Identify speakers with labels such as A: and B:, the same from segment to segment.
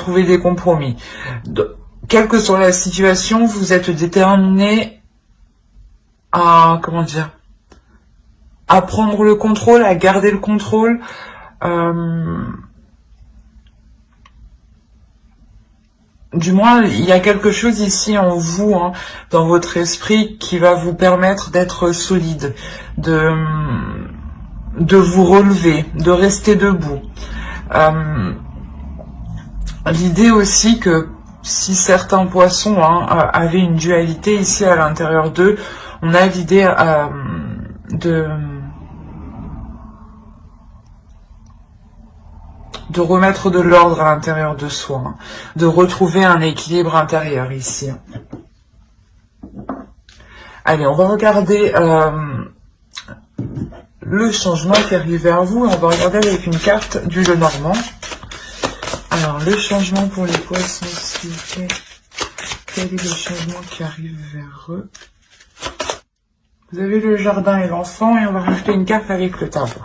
A: trouver des compromis. Quelle que soit la situation, vous êtes déterminé à, comment dire, à prendre le contrôle, à garder le contrôle. Du moins, il y a quelque chose ici en vous, hein, dans votre esprit, qui va vous permettre d'être solide, de vous relever, de rester debout. L'idée aussi que si certains poissons avaient une dualité ici à l'intérieur d'eux, on a l'idée de remettre de l'ordre à l'intérieur de soi, hein, de retrouver un équilibre intérieur ici. Allez, on va regarder le changement qui arrive vers vous. On va regarder avec une carte du Lenormand. Alors, le changement pour les poissons, s'il vous plaît. Quel est le changement qui arrive vers eux? Vous avez le jardin et l'enfant, et on va rajouter une carte avec le tableau.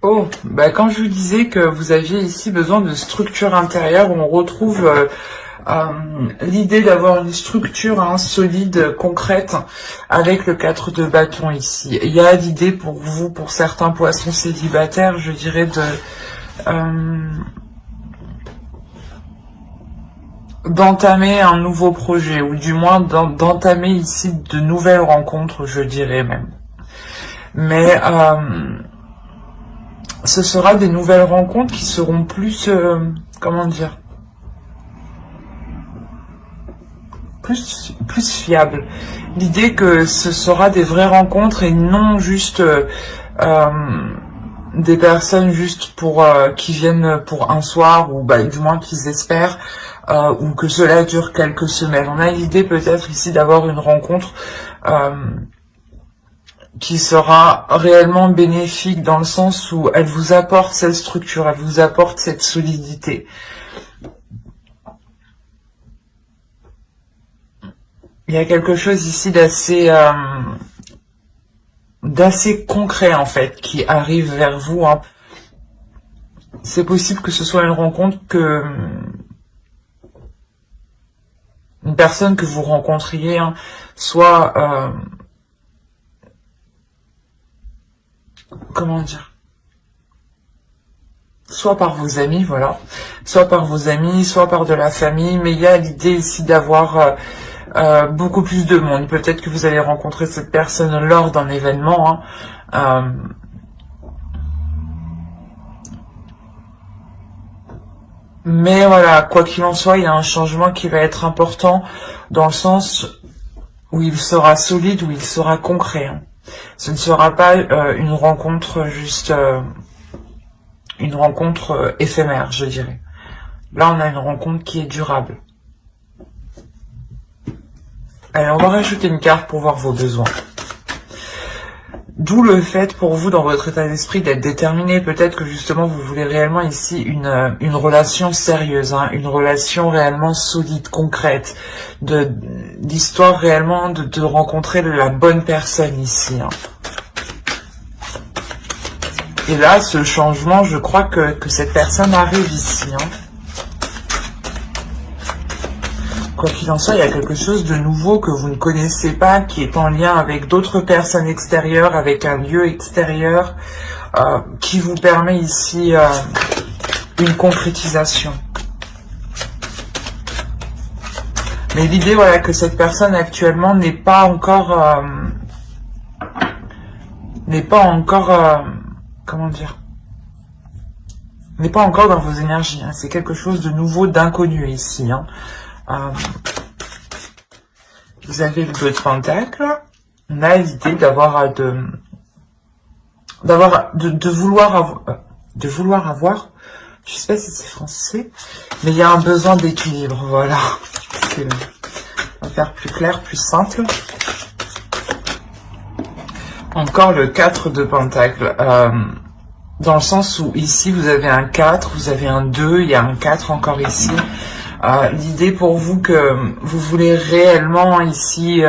A: Oh, bah quand je vous disais que vous aviez ici besoin de structure intérieure, on retrouve l'idée d'avoir une structure solide, concrète, avec le 4 de bâton ici. Il y a l'idée pour vous, pour certains poissons célibataires, je dirais d'entamer un nouveau projet, ou du moins d'entamer ici de nouvelles rencontres, je dirais même. Mais ce sera des nouvelles rencontres qui seront plus, comment dire, plus fiables. L'idée que ce sera des vraies rencontres et non juste des personnes juste pour qui viennent pour un soir, ou du moins qu'ils espèrent, ou que cela dure quelques semaines. On a l'idée peut-être ici d'avoir une rencontre qui sera réellement bénéfique, dans le sens où elle vous apporte cette structure, elle vous apporte cette solidité. Il y a quelque chose ici d'assez concret, en fait, qui arrive vers vous. Hein. C'est possible que ce soit une rencontre une personne que vous rencontriez, soit comment dire, soit par vos amis, voilà, soit par vos amis, soit par de la famille, mais il y a l'idée ici d'avoir beaucoup plus de monde. Peut-être que vous allez rencontrer cette personne lors d'un événement, mais voilà, quoi qu'il en soit, il y a un changement qui va être important, dans le sens où il sera solide, où il sera concret. Hein. Ce ne sera pas une rencontre juste une rencontre éphémère, je dirais. Là, on a une rencontre qui est durable. Allez, on va rajouter une carte pour voir vos besoins. D'où le fait pour vous, dans votre état d'esprit, d'être déterminé. Peut-être que justement, vous voulez réellement ici une relation sérieuse, hein, une relation réellement solide, concrète, d'histoire réellement de rencontrer la bonne personne ici. Hein. Et là, ce changement, je crois que cette personne arrive ici. Hein. Quoi qu'il en soit, il y a quelque chose de nouveau que vous ne connaissez pas, qui est en lien avec d'autres personnes extérieures, avec un lieu extérieur, qui vous permet ici une concrétisation. Mais l'idée, voilà, que cette personne actuellement n'est pas encore, comment dire, n'est pas encore dans vos énergies. Hein. C'est quelque chose de nouveau, d'inconnu ici. Hein. Vous avez le 2 de Pentacle. On a l'idée d'avoir de vouloir avoir, je sais pas si c'est français, mais il y a un besoin d'équilibre, voilà. On va faire plus clair, plus simple. Encore le 4 de Pentacle, dans le sens où ici vous avez un 4, vous avez un 2, il y a un 4 encore ici. L'idée pour vous que vous voulez réellement ici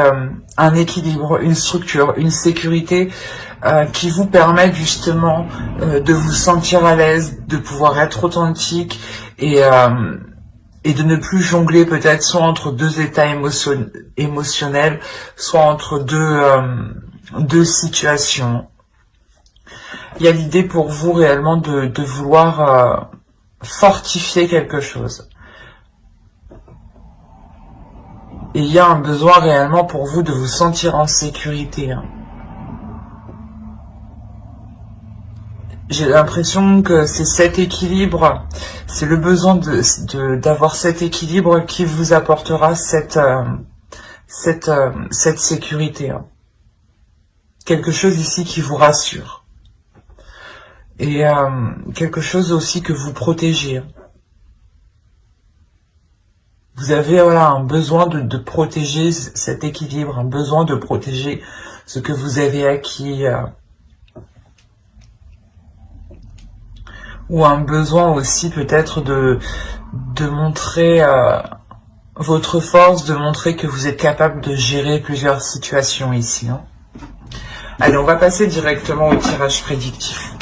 A: un équilibre, une structure, une sécurité qui vous permettent justement de vous sentir à l'aise, de pouvoir être authentique et de ne plus jongler peut-être soit entre deux états émotionnels, soit entre deux situations. Il y a l'idée pour vous réellement de vouloir fortifier quelque chose. Et il y a un besoin réellement pour vous de vous sentir en sécurité. J'ai l'impression que c'est cet équilibre, c'est le besoin d'avoir cet équilibre qui vous apportera cette sécurité. Quelque chose ici qui vous rassure. Et quelque chose aussi que vous protégez. Vous avez voilà, un besoin de protéger cet équilibre, un besoin de protéger ce que vous avez acquis. Ou un besoin aussi peut-être de montrer votre force, de montrer que vous êtes capable de gérer plusieurs situations ici. Allez, on va passer directement au tirage prédictif.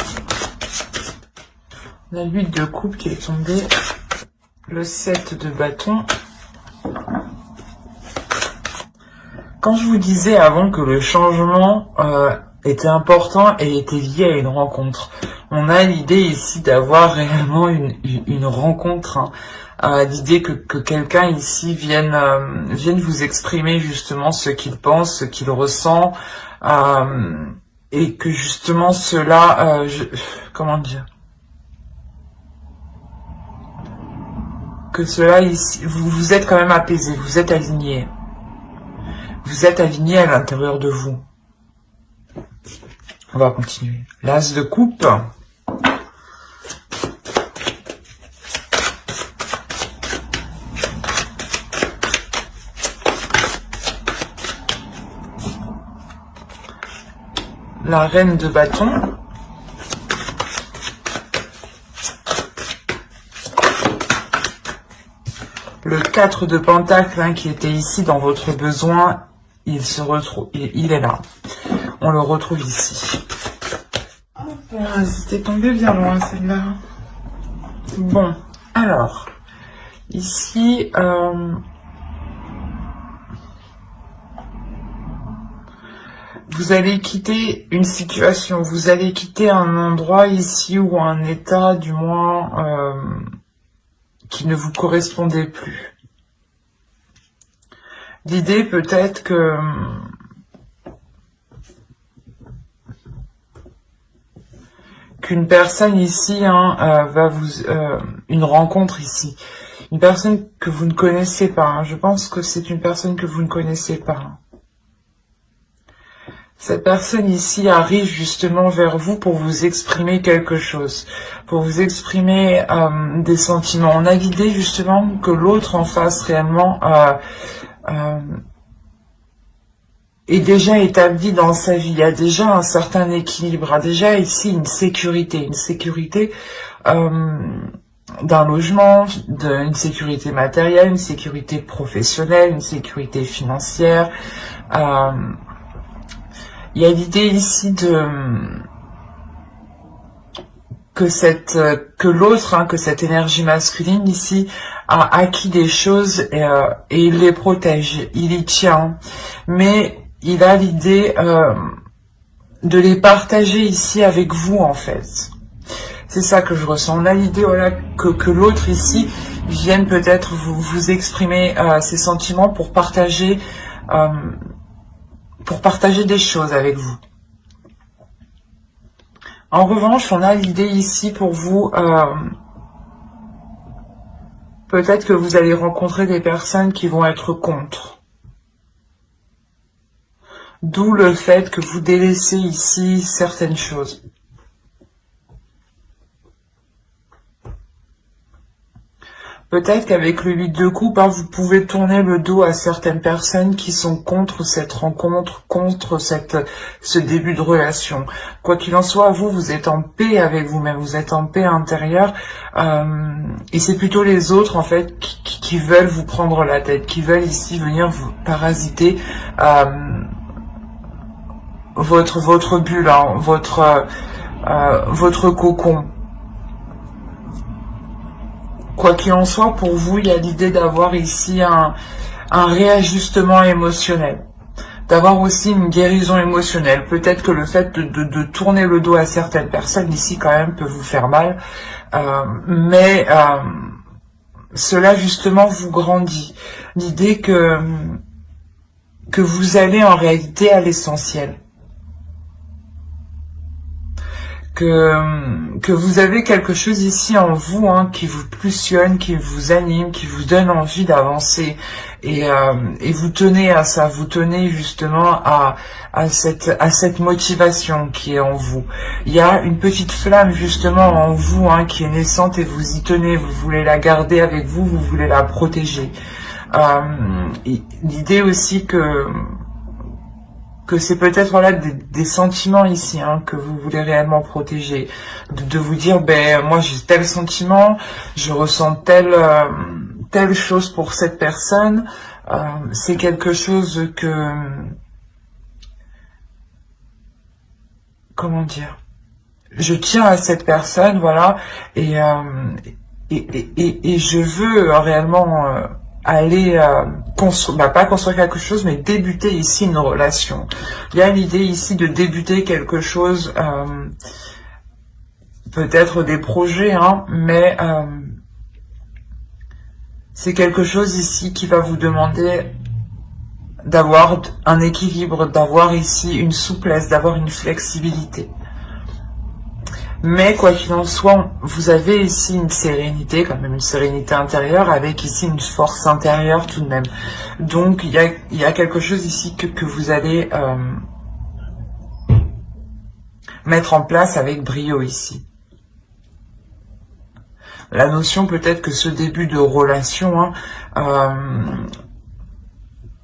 A: On a l'8 de coupe qui est tombé, le 7 de bâton. Quand je vous disais avant que le changement était important et était lié à une rencontre, on a l'idée ici d'avoir réellement une rencontre, l'idée que quelqu'un ici vienne vous exprimer justement ce qu'il pense, ce qu'il ressent, et que justement cela, comment dire, que cela ici, vous êtes quand même apaisé, vous êtes aligné. Vous êtes aligné à l'intérieur de vous. On va continuer. L'as de coupe. La reine de bâton. Le 4 de pentacle qui était ici dans votre besoin, il se retrouve, il est là. On le retrouve ici. C'était tombé bien loin celle-là. Bon, alors, ici, vous allez quitter une situation, vous allez quitter un endroit ici ou un état du moins qui ne vous correspondait plus. L'idée peut-être que qu'une personne ici va vous une rencontre ici, une personne que vous ne connaissez pas. Je pense que c'est une personne que vous ne connaissez pas. Cette personne ici arrive justement vers vous pour vous exprimer quelque chose, pour vous exprimer des sentiments. On a l'idée justement que l'autre en face réellement est déjà établi dans sa vie, a déjà un certain équilibre, a déjà ici une sécurité d'un logement, une sécurité matérielle, une sécurité professionnelle, une sécurité financière. Il y a l'idée ici que l'autre, que cette énergie masculine ici a acquis des choses et il les protège, il y tient, mais il a l'idée de les partager ici avec vous en fait. C'est ça que je ressens. On a l'idée voilà, que l'autre ici vienne peut-être vous exprimer ses sentiments pour partager des choses avec vous. En revanche, on a l'idée ici pour vous, peut-être que vous allez rencontrer des personnes qui vont être contre. D'où le fait que vous délaissez ici certaines choses. Peut-être qu'avec le 8 de coupe, vous pouvez tourner le dos à certaines personnes qui sont contre cette rencontre, contre ce début de relation. Quoi qu'il en soit, vous êtes en paix avec vous-même, vous êtes en paix intérieure, et c'est plutôt les autres en fait qui veulent vous prendre la tête, qui veulent ici venir vous parasiter votre bulle, votre cocon. Quoi qu'il en soit, pour vous, il y a l'idée d'avoir ici un réajustement émotionnel, d'avoir aussi une guérison émotionnelle. Peut-être que le fait de tourner le dos à certaines personnes ici quand même peut vous faire mal, mais cela justement vous grandit. L'idée que vous allez en réalité à l'essentiel. Que vous avez quelque chose ici en vous qui vous pulsionne, qui vous anime, qui vous donne envie d'avancer, et vous tenez à ça, vous tenez justement à cette motivation qui est en vous. Il y a une petite flamme justement en vous qui est naissante et vous y tenez, vous voulez la garder avec vous, vous voulez la protéger. L'idée aussi que c'est peut-être voilà des sentiments ici que vous voulez réellement protéger, de vous dire moi j'ai tel sentiment, je ressens telle chose pour cette personne, c'est quelque chose que comment dire, je tiens à cette personne, voilà, et je veux réellement aller construire, pas construire quelque chose, mais débuter ici une relation. Il y a l'idée ici de débuter quelque chose, peut-être des projets, mais c'est quelque chose ici qui va vous demander d'avoir un équilibre, d'avoir ici une souplesse, d'avoir une flexibilité. Mais quoi qu'il en soit, vous avez ici une sérénité, quand même une sérénité intérieure, avec ici une force intérieure tout de même. Donc il y a quelque chose ici que vous allez mettre en place avec brio ici. La notion peut-être que ce début de relation,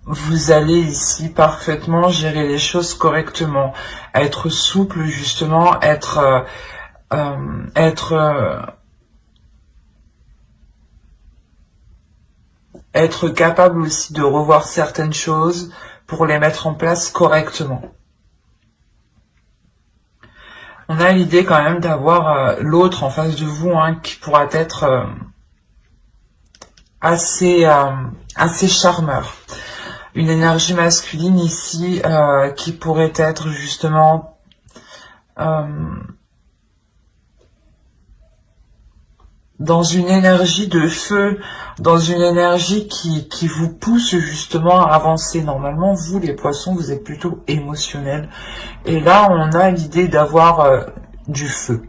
A: vous allez ici parfaitement gérer les choses correctement, être souple justement, être capable aussi de revoir certaines choses pour les mettre en place correctement. On a l'idée quand même d'avoir l'autre en face de vous qui pourra être assez charmeur. Une énergie masculine ici qui pourrait être justement dans une énergie de feu, dans une énergie qui vous pousse justement à avancer. Normalement, vous, les poissons, vous êtes plutôt émotionnels. Et là, on a l'idée d'avoir du feu.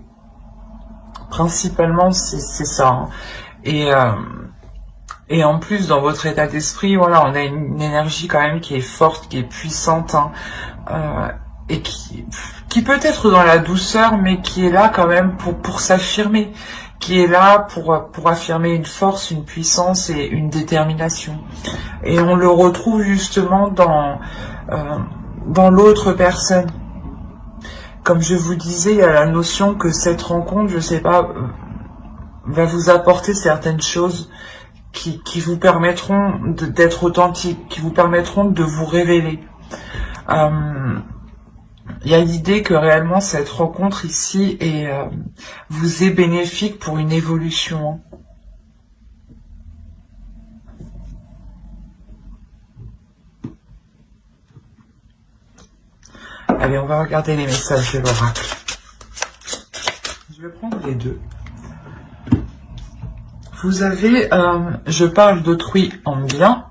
A: Principalement, c'est ça. Et en plus, dans votre état d'esprit, voilà, on a une énergie quand même qui est forte, qui est puissante, et qui peut être dans la douceur, mais qui est là quand même pour s'affirmer, qui est là pour affirmer une force, une puissance et une détermination. Et on le retrouve justement dans l'autre personne. Comme je vous disais, il y a la notion que cette rencontre, je sais pas, va vous apporter certaines choses qui vous permettront d'être authentique, qui vous permettront de vous révéler. Il y a l'idée que réellement cette rencontre ici vous est bénéfique pour une évolution. Allez, on va regarder les messages de l'oracle. Je vais prendre les deux. Vous avez je parle d'autrui en bien,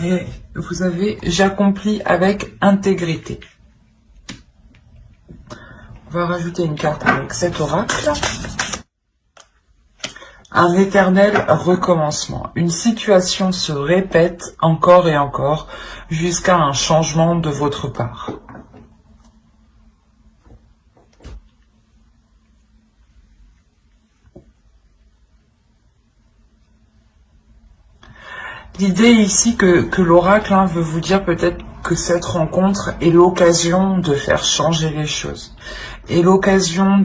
A: et vous avez j'accomplis avec intégrité. On va rajouter une carte avec cet oracle. Un éternel recommencement. Une situation se répète encore et encore jusqu'à un changement de votre part. L'idée ici que l'oracle veut vous dire peut-être que cette rencontre est l'occasion de faire changer les choses, et l'occasion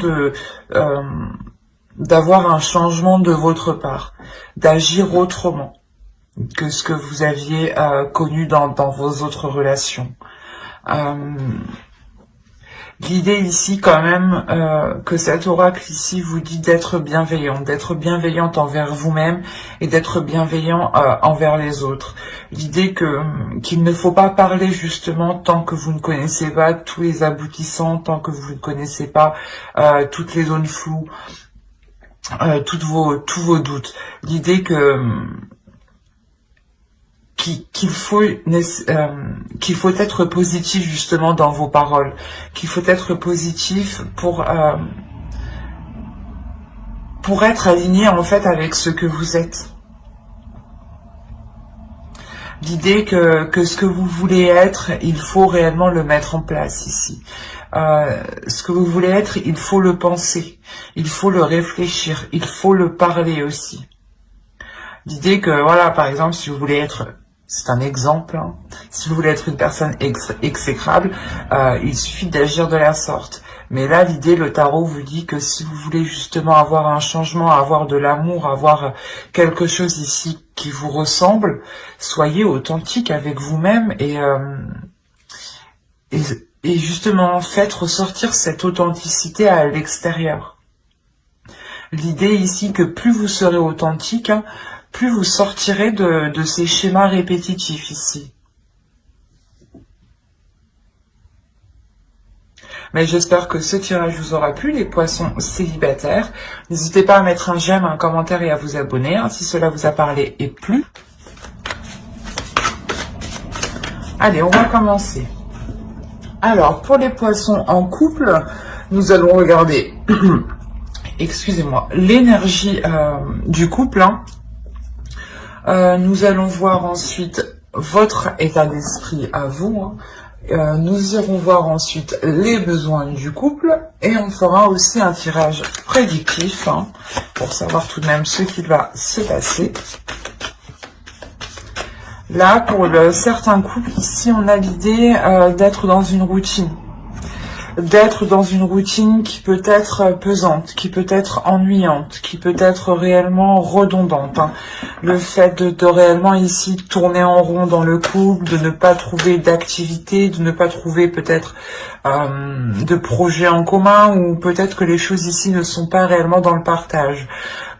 A: d'avoir un changement de votre part, d'agir autrement que ce que vous aviez connu dans vos autres relations. L'idée ici quand même que cet oracle ici vous dit d'être bienveillante envers vous-même et d'être bienveillant envers les autres. L'idée qu'il ne faut pas parler justement tant que vous ne connaissez pas tous les aboutissants, tant que vous ne connaissez pas toutes les zones floues, tous vos doutes. L'idée qu'il faut être positif justement dans vos paroles, qu'il faut être positif pour être aligné en fait avec ce que vous êtes. L'idée que ce que vous voulez être, il faut réellement le mettre en place ici. Ce que vous voulez être, il faut le penser, il faut le réfléchir, il faut le parler aussi. L'idée que, voilà, par exemple, si vous voulez être, c'est un exemple, hein, si vous voulez être une personne exécrable, il suffit d'agir de la sorte. Mais là, l'idée, le tarot vous dit que si vous voulez justement avoir un changement, avoir de l'amour, avoir quelque chose ici qui vous ressemble, soyez authentique avec vous-même et justement faites ressortir cette authenticité à l'extérieur. L'idée ici que plus vous serez authentique, hein, plus vous sortirez de ces schémas répétitifs ici. Mais j'espère que ce tirage vous aura plu, les poissons célibataires. N'hésitez pas à mettre un j'aime, un commentaire et à vous abonner hein, si cela vous a parlé et plu. Allez, on va commencer. Alors, pour les poissons en couple, nous allons regarder, excusez-moi, l'énergie du couple. Hein. Nous allons voir ensuite votre état d'esprit à vous. Hein. Nous irons voir ensuite les besoins du couple et on fera aussi un tirage prédictif hein, pour savoir tout de même ce qui va se passer. Là, pour certains couples, ici, on a l'idée d'être dans une routine. D'être dans une routine qui peut être pesante, qui peut être ennuyante, qui peut être réellement redondante. Hein. Le fait de réellement ici tourner en rond dans le couple, de ne pas trouver d'activité, de ne pas trouver peut-être de projet en commun, ou peut-être que les choses ici ne sont pas réellement dans le partage.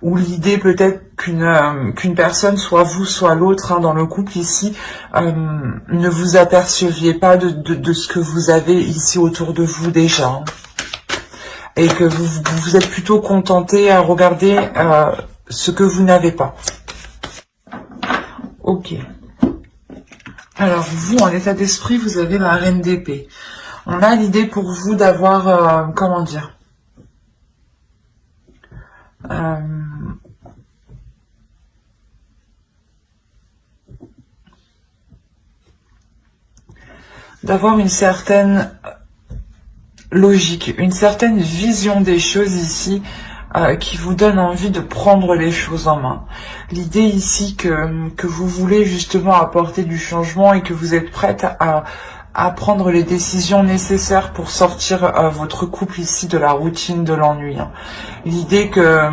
A: Ou l'idée peut-être qu'une personne, soit vous, soit l'autre, hein, dans le couple ici, ne vous aperceviez pas de ce que vous avez ici autour de vous déjà. Hein. Et que vous êtes plutôt contenté à regarder ce que vous n'avez pas. Ok. Alors vous, en état d'esprit, vous avez la reine d'épée. On a l'idée pour vous d'avoir, comment dire, d'avoir une certaine logique, une certaine vision des choses ici qui vous donne envie de prendre les choses en main. L'idée ici que vous voulez justement apporter du changement et que vous êtes prête à prendre les décisions nécessaires pour sortir votre couple ici de la routine, de l'ennui. Hein. L'idée que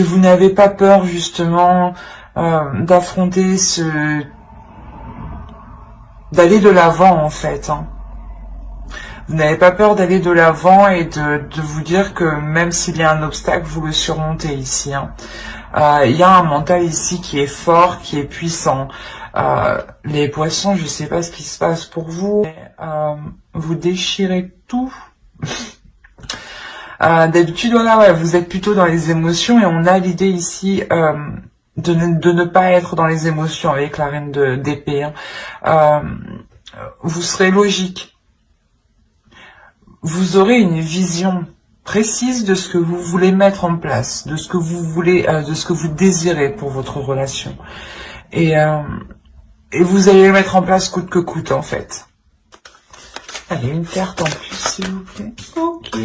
A: vous n'avez pas peur justement d'affronter d'aller de l'avant en fait. Hein. Vous n'avez pas peur d'aller de l'avant et de vous dire que même s'il y a un obstacle, vous le surmontez ici. Hein. Il y a un mental ici qui est fort, qui est puissant. Les poissons, je ne sais pas ce qui se passe pour vous. Vous déchirez tout. D'habitude, voilà, ouais, vous êtes plutôt dans les émotions et on a l'idée ici de ne pas être dans les émotions avec la reine d'épée. Hein. Vous serez logique. Vous aurez une vision précise de ce que vous voulez mettre en place, de ce que vous voulez, de ce que vous désirez pour votre relation. Et vous allez le mettre en place coûte que coûte, en fait. Allez, une carte en plus, s'il vous plaît. Ok.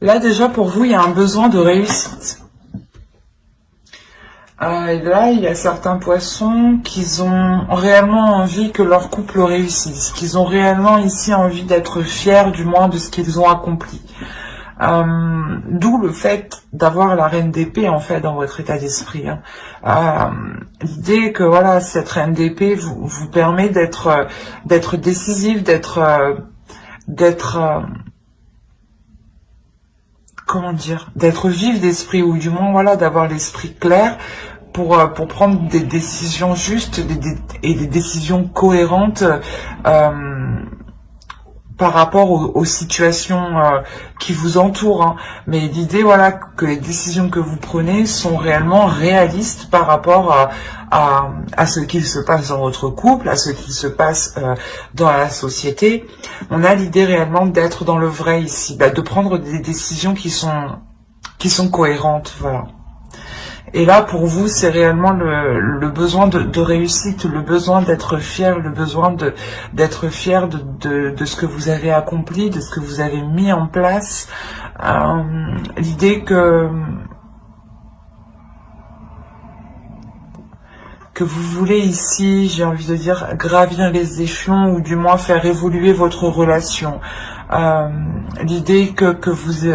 A: Là, déjà, pour vous, il y a un besoin de réussite. Et là, il y a certains poissons qui ont réellement envie que leur couple réussisse, qu'ils ont réellement ici envie d'être fiers du moins de ce qu'ils ont accompli. D'où le fait d'avoir la reine d'épée en fait dans votre état d'esprit. Hein. L'idée que voilà, cette reine d'épée vous permet d'être décisif, d'être d'être, comment dire, d'être vif d'esprit, ou du moins, voilà, d'avoir l'esprit clair pour prendre des décisions justes et des décisions cohérentes par rapport aux situations qui vous entourent. Hein. Mais l'idée, voilà, que les décisions que vous prenez sont réellement réalistes par rapport à ce qu'il se passe dans votre couple, à ce qu'il se passe dans la société. On a l'idée réellement d'être dans le vrai ici, de prendre des décisions qui sont cohérentes, voilà. Et là, pour vous, c'est réellement le besoin de réussite, le besoin d'être fier, le besoin d'être fier de ce que vous avez accompli, de ce que vous avez mis en place. L'idée que vous voulez ici, j'ai envie de dire, gravir les échelons, ou du moins faire évoluer votre relation. L'idée que vous...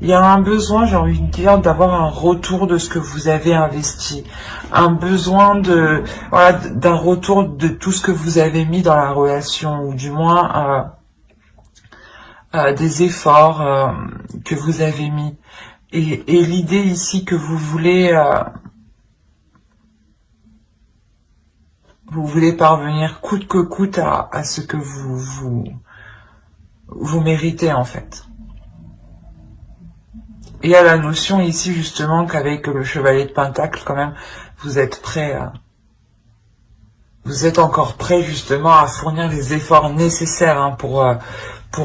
A: il y a un besoin, j'ai envie de dire, d'avoir un retour de ce que vous avez investi. Un besoin voilà, d'un retour de tout ce que vous avez mis dans la relation, ou du moins des efforts que vous avez mis. Et l'idée ici que vous voulez parvenir coûte que coûte à ce que vous méritez, en fait. Et il y a la notion ici, justement, qu'avec le chevalier de Pentacle, quand même, vous êtes prêt vous êtes encore prêt, justement, à fournir les efforts nécessaires, hein, pour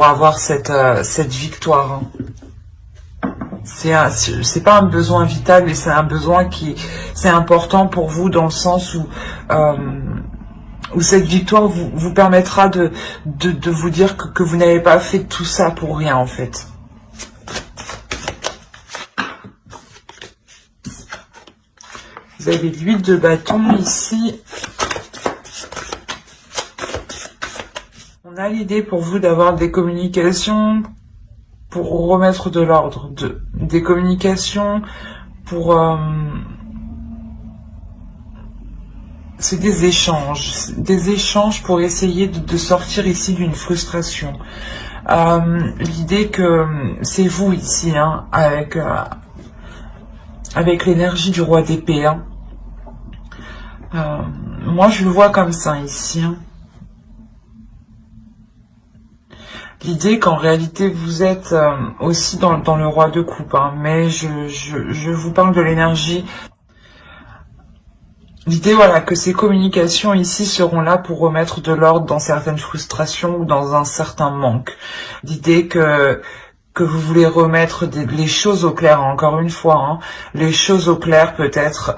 A: avoir cette victoire. Hein. C'est pas un besoin vital, mais c'est un besoin c'est important pour vous, dans le sens où cette victoire vous permettra de vous dire que vous n'avez pas fait tout ça pour rien, en fait. Vous avez l'huile de bâton ici. On a l'idée pour vous d'avoir des communications pour remettre de l'ordre, des communications pour... c'est des échanges pour essayer de sortir ici d'une frustration. L'idée que c'est vous ici, hein, avec l'énergie du roi d'épée. Hein. Moi, je le vois comme ça ici. Hein. L'idée qu'en réalité, vous êtes aussi dans le roi de coupe. Hein, mais je vous parle de l'énergie. L'idée, voilà, que ces communications ici seront là pour remettre de l'ordre dans certaines frustrations ou dans un certain manque. L'idée que vous voulez remettre les choses au clair, encore une fois, hein, les choses au clair peut-être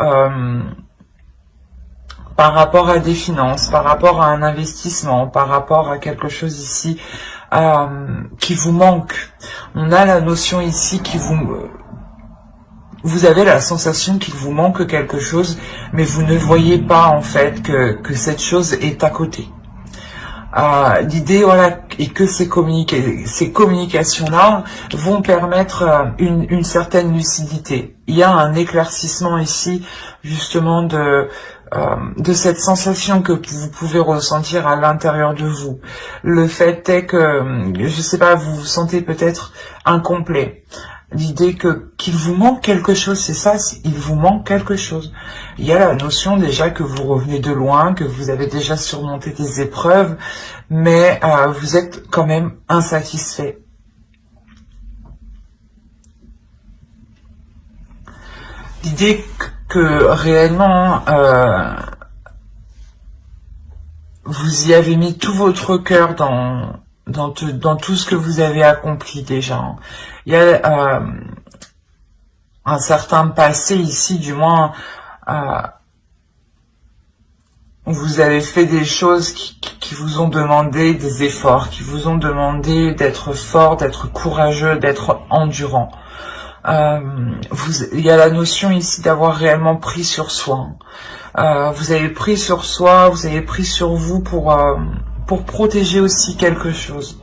A: par rapport à des finances, par rapport à un investissement, par rapport à quelque chose ici qui vous manque. On a la notion ici vous avez la sensation qu'il vous manque quelque chose, mais vous ne voyez pas en fait que cette chose est à côté. L'idée, voilà, est que ces communications-là vont permettre une certaine lucidité. Il y a un éclaircissement ici, justement, de cette sensation que vous pouvez ressentir à l'intérieur de vous. Le fait est que, je sais pas, vous vous sentez peut-être incomplet. L'idée qu'il vous manque quelque chose, c'est ça, il vous manque quelque chose. Il y a la notion déjà que vous revenez de loin, que vous avez déjà surmonté des épreuves, mais vous êtes quand même insatisfait. L'idée que réellement vous y avez mis tout votre cœur dans tout ce que vous avez accompli déjà. Il y a un certain passé ici, du moins, où vous avez fait des choses qui vous ont demandé des efforts, qui vous ont demandé d'être fort, d'être courageux, d'être endurant. Il y a la notion ici d'avoir réellement pris sur soi. Vous avez pris sur soi, vous avez pris sur vous pour protéger aussi quelque chose.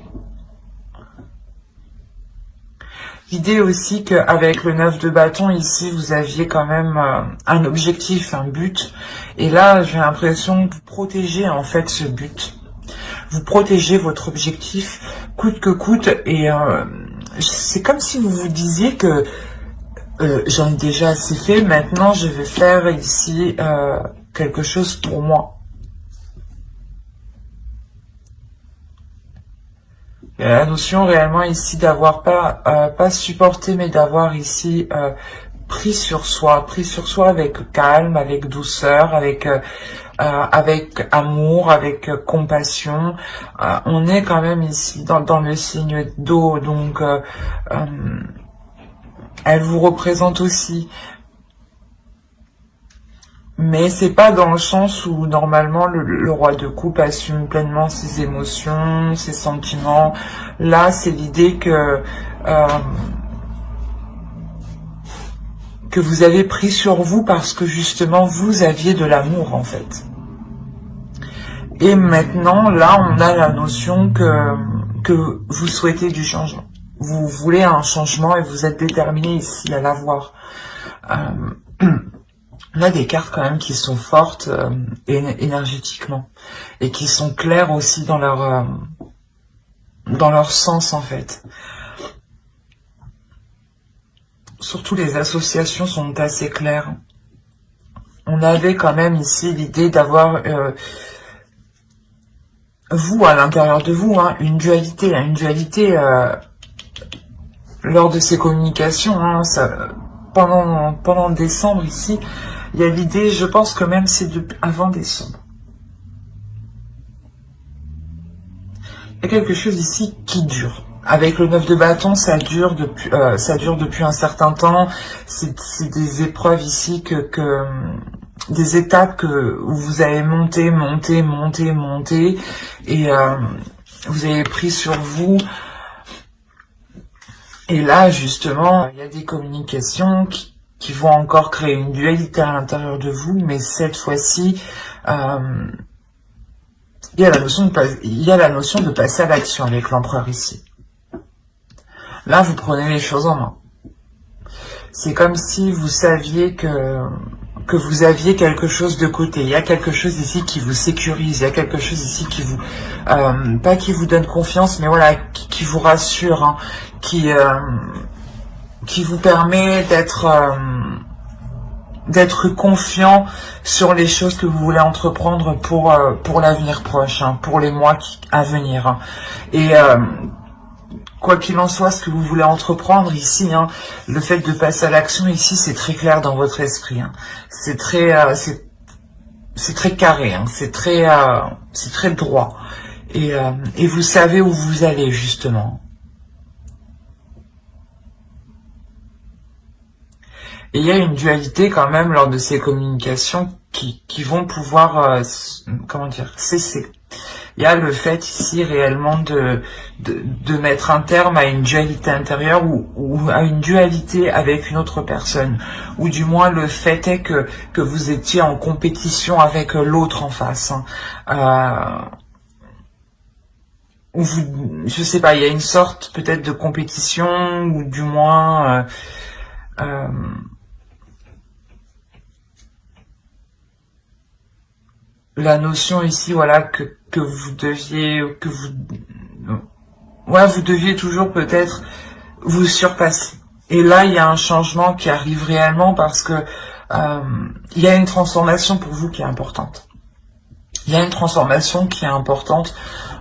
A: L'idée aussi qu'avec le 9 de bâton ici, vous aviez quand même un objectif, un but. Et là, j'ai l'impression que vous protégez en fait ce but. vous protégez votre objectif coûte que coûte, et c'est comme si vous vous disiez que j'en ai déjà assez fait, maintenant je vais faire ici quelque chose pour moi. Il y a la notion réellement ici d'avoir pas supporté, mais d'avoir ici pris sur soi avec calme, avec douceur, avec amour, avec compassion. On est quand même ici dans le signe d'eau, donc elle vous représente aussi. Mais c'est pas dans le sens où normalement le roi de coupe assume pleinement ses émotions, ses sentiments. Là, c'est l'idée que vous avez pris sur vous parce que justement vous aviez de l'amour en fait. Et maintenant, là, on a la notion que vous souhaitez du changement. Vous voulez un changement et vous êtes déterminé ici à l'avoir. On a des cartes quand même qui sont fortes énergétiquement et qui sont claires aussi dans leur sens en fait. Surtout les associations sont assez claires. On avait quand même ici l'idée d'avoir vous à l'intérieur de vous une dualité lors de ces communications. Pendant décembre ici. Il y a l'idée, je pense que même c'est avant décembre. Il y a quelque chose ici qui dure. Avec le 9 de bâton, ça dure depuis un certain temps. C'est des épreuves ici des étapes où vous avez monté, et vous avez pris sur vous. Et là, justement, il y a des communications qui vont encore créer une dualité à l'intérieur de vous, mais cette fois-ci, il y a la notion de passer à l'action avec l'empereur ici. Là, vous prenez les choses en main. C'est comme si vous saviez que vous aviez quelque chose de côté. Il y a quelque chose ici qui vous sécurise. Il y a quelque chose ici qui vous, pas qui vous donne confiance, mais voilà, qui vous rassure, qui vous permet d'être confiant sur les choses que vous voulez entreprendre pour l'avenir proche, pour les mois à venir. Et quoi qu'il en soit, ce que vous voulez entreprendre ici, le fait de passer à l'action ici, c'est très clair dans votre esprit. C'est très carré, c'est très droit. Et vous savez où vous allez justement. Et il y a une dualité quand même lors de ces communications qui vont pouvoir, cesser. Il y a le fait ici réellement de mettre un terme à une dualité intérieure ou à une dualité avec une autre personne. Ou du moins le fait est que vous étiez en compétition avec l'autre en face. Je sais pas, il y a une sorte peut-être de compétition ou du moins... la notion ici, voilà, que vous deviez toujours peut-être vous surpasser. Et là, il y a un changement qui arrive réellement parce que il y a une transformation pour vous qui est importante. Il y a une transformation qui est importante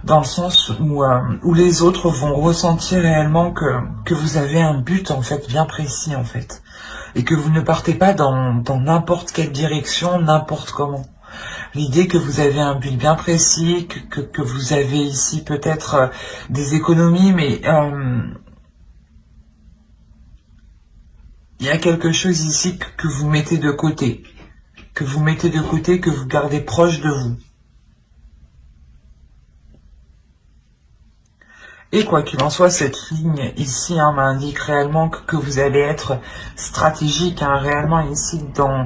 A: dans le sens où les autres vont ressentir réellement que vous avez un but en fait bien précis en fait, et que vous ne partez pas dans n'importe quelle direction, n'importe comment. L'idée que vous avez un but bien précis, que vous avez ici peut-être des économies, mais il y a quelque chose ici que vous mettez de côté, que vous gardez proche de vous. Et quoi qu'il en soit, cette ligne ici m'indique réellement que vous allez être stratégique, réellement ici dans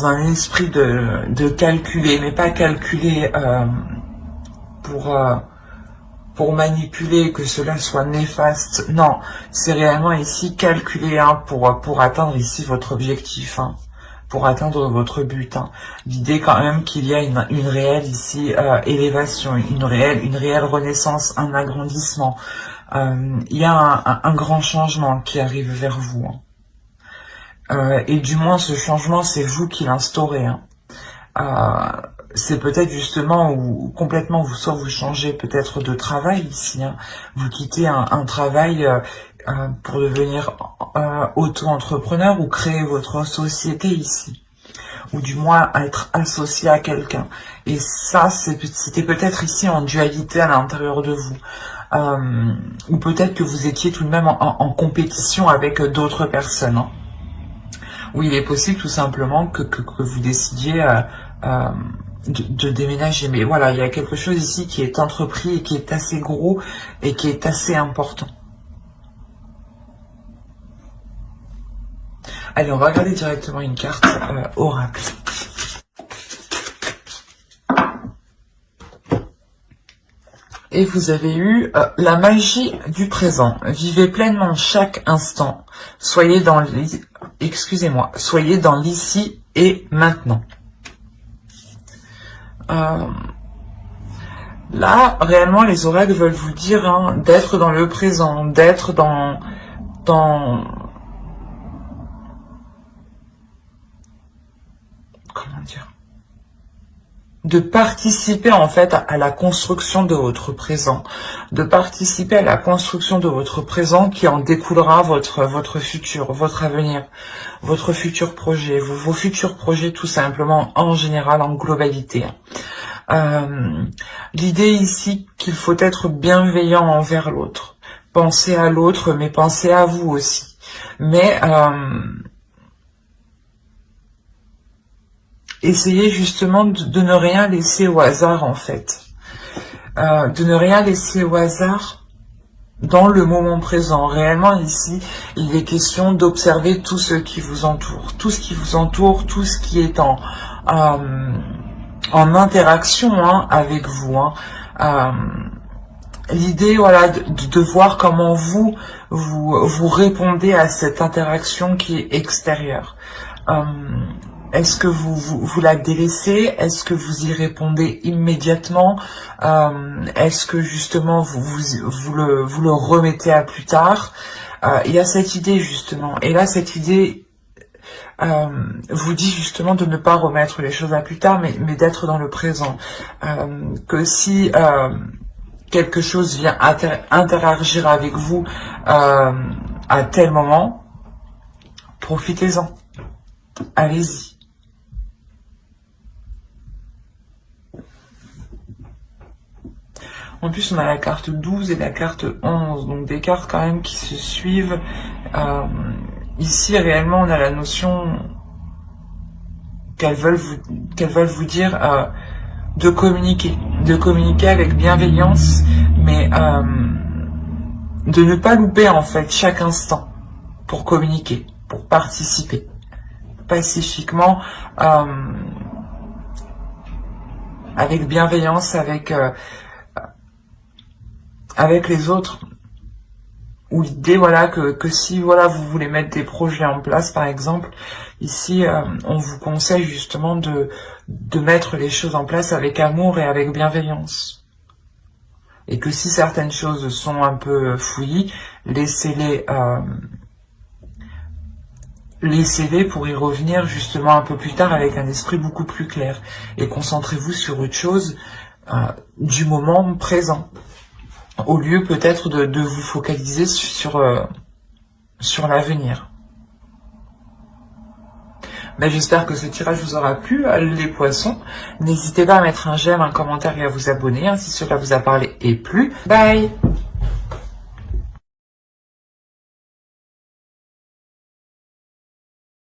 A: un esprit de calculer, mais pas calculer pour manipuler, que cela soit néfaste. Non, c'est réellement ici calculer pour atteindre ici votre objectif. pour atteindre votre but. Hein. L'idée quand même qu'il y a une réelle ici élévation, une réelle renaissance, un agrandissement. Il y a un grand changement qui arrive vers vous. Hein. Et du moins ce changement, c'est vous qui l'instaurez. Hein. C'est peut-être justement où complètement soit vous changez peut-être de travail ici, hein. Vous quittez un travail pour devenir auto-entrepreneur ou créer votre société ici, ou du moins être associé à quelqu'un. Et ça, c'était peut-être ici en dualité à l'intérieur de vous, ou peut-être que vous étiez tout de même en compétition avec d'autres personnes. Hein. Oui, il est possible tout simplement que vous décidiez de déménager. Mais voilà, il y a quelque chose ici qui est entrepris et qui est assez gros et qui est assez important. Allez, on va regarder directement une carte oracle. Et vous avez eu la magie du présent. Vivez pleinement chaque instant. Soyez dans l'ici et maintenant. Là, réellement, les oracles veulent vous dire hein, d'être dans le présent, d'être dans comment dire, de participer en fait à la construction de votre présent, de participer à la construction de votre présent qui en découlera votre futur, votre avenir, votre futur projet, vos futurs projets tout simplement en général, en globalité. L'idée ici qu'il faut être bienveillant envers l'autre, penser à l'autre mais pensez à vous aussi, mais essayez justement de ne rien laisser au hasard en fait, de ne rien laisser au hasard dans le moment présent. Réellement ici, il est question d'observer tout ce qui vous entoure, tout ce qui vous entoure, tout ce qui est en interaction hein, avec vous. Hein. L'idée, voilà, de voir comment vous répondez à cette interaction qui est extérieure. Est-ce que vous la délaissez? Est-ce que vous y répondez immédiatement? Est-ce que justement vous le remettez à plus tard? Il y a cette idée justement. Et là, cette idée vous dit justement de ne pas remettre les choses à plus tard, mais d'être dans le présent. Que si quelque chose vient interagir avec vous à tel moment, profitez-en. Allez-y. En plus, on a la carte 12 et la carte 11, donc des cartes quand même qui se suivent. Ici, réellement, on a la notion qu'elles veulent vous dire de communiquer avec bienveillance, mais de ne pas louper en fait chaque instant pour communiquer, pour participer pacifiquement, avec bienveillance, avec les autres. Ou l'idée, voilà, que si voilà vous voulez mettre des projets en place, par exemple, ici, on vous conseille justement de mettre les choses en place avec amour et avec bienveillance. Et que si certaines choses sont un peu fouillis, laissez-les pour y revenir justement un peu plus tard avec un esprit beaucoup plus clair. Et concentrez-vous sur autre chose du moment présent, au lieu peut-être de vous focaliser sur l'avenir. Mais j'espère que ce tirage vous aura plu, les poissons. N'hésitez pas à mettre un j'aime, un commentaire et à vous abonner, hein, si cela vous a parlé et plu. Bye!